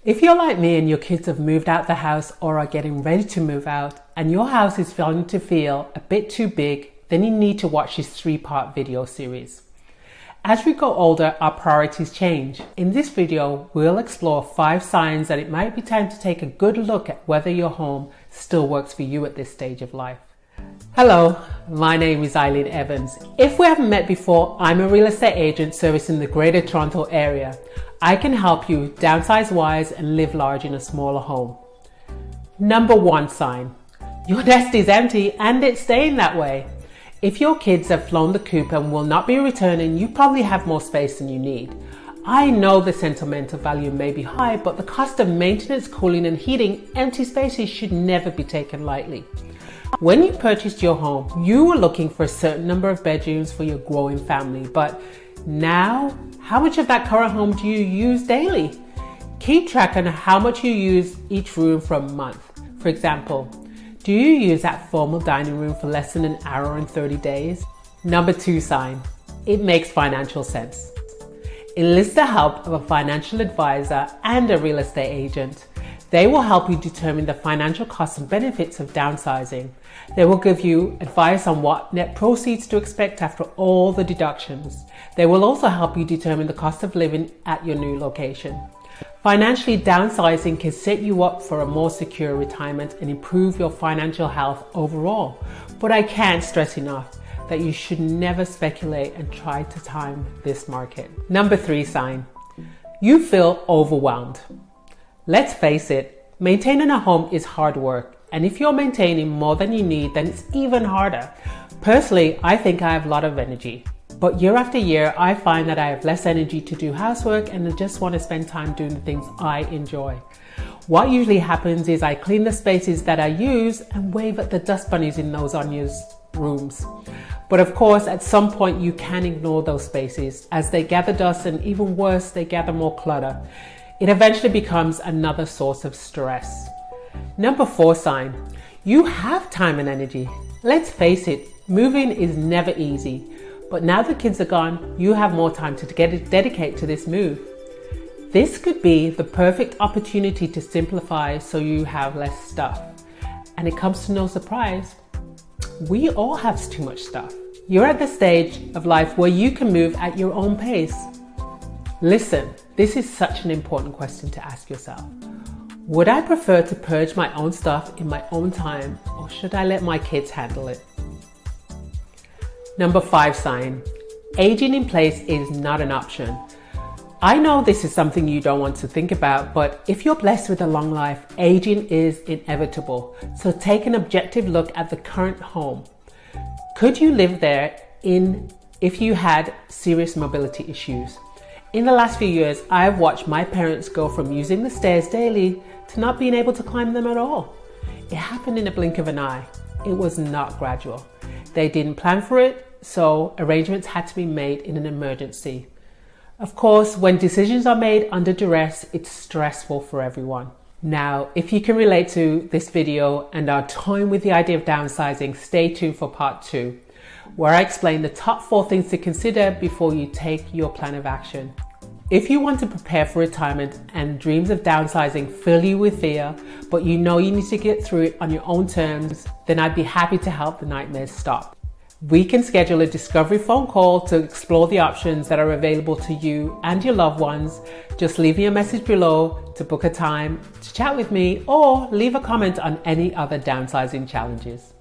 If you're like me and your kids have moved out the house or are getting ready to move out and your house is starting to feel a bit too big, then you need to watch this 3-part video series. As we go older, our priorities change. In this video, we'll explore 5 signs that it might be time to take a good look at whether your home still works for you at this stage of life. Hello, my name is Eileen Evans. If we haven't met before, I'm a real estate agent servicing the Greater Toronto area. I can help you downsize wise and live large in a smaller home. Number 1 sign. Your nest is empty and it's staying that way. If your kids have flown the coop and will not be returning, you probably have more space than you need. I know the sentimental value may be high, but the cost of maintenance, cooling and heating empty spaces should never be taken lightly. When you purchased your home, you were looking for a certain number of bedrooms for your growing family, but now, how much of that current home do you use daily? Keep track on how much you use each room for a month. For example, do you use that formal dining room for less than an hour and 30 days? Number 2 sign. It makes financial sense. Enlist the help of a financial advisor and a real estate agent. They will help you determine the financial costs and benefits of downsizing. They will give you advice on what net proceeds to expect after all the deductions. They will also help you determine the cost of living at your new location. Financially, downsizing can set you up for a more secure retirement and improve your financial health overall. But I can't stress enough that you should never speculate and try to time this market. Number 3 sign. You feel overwhelmed. Let's face it, maintaining a home is hard work, and if you're maintaining more than you need, then it's even harder. Personally, I think I have a lot of energy, but year after year, I find that I have less energy to do housework and I just want to spend time doing the things I enjoy. What usually happens is I clean the spaces that I use and wave at the dust bunnies in those unused rooms. But of course, at some point you can ignore those spaces as they gather dust, and even worse, they gather more clutter. It eventually becomes another source of stress. Number 4 sign. You have time and energy. Let's face it, moving is never easy. But now the kids are gone, you have more time to dedicate to this move. This could be the perfect opportunity to simplify so you have less stuff. And it comes to no surprise, we all have too much stuff. You're at the stage of life where you can move at your own pace. Listen, this is such an important question to ask yourself. Would I prefer to purge my own stuff in my own time, or should I let my kids handle it? Number 5 sign. Aging in place is not an option. I know this is something you don't want to think about, but if you're blessed with a long life, aging is inevitable. So take an objective look at the current home. Could you live there if you had serious mobility issues? In the last few years, I've watched my parents go from using the stairs daily to not being able to climb them at all. It happened in a blink of an eye. It was not gradual. They didn't plan for it, so arrangements had to be made in an emergency. Of course, when decisions are made under duress, it's stressful for everyone. Now, if you can relate to this video and are toying with the idea of downsizing, stay tuned for part 2, where I explain the top 4 things to consider before you take your plan of action. If you want to prepare for retirement and dreams of downsizing fill you with fear, but you know you need to get through it on your own terms, then I'd be happy to help the nightmares stop. We can schedule a discovery phone call to explore the options that are available to you and your loved ones. Just leave me a message below to book a time to chat with me, or leave a comment on any other downsizing challenges.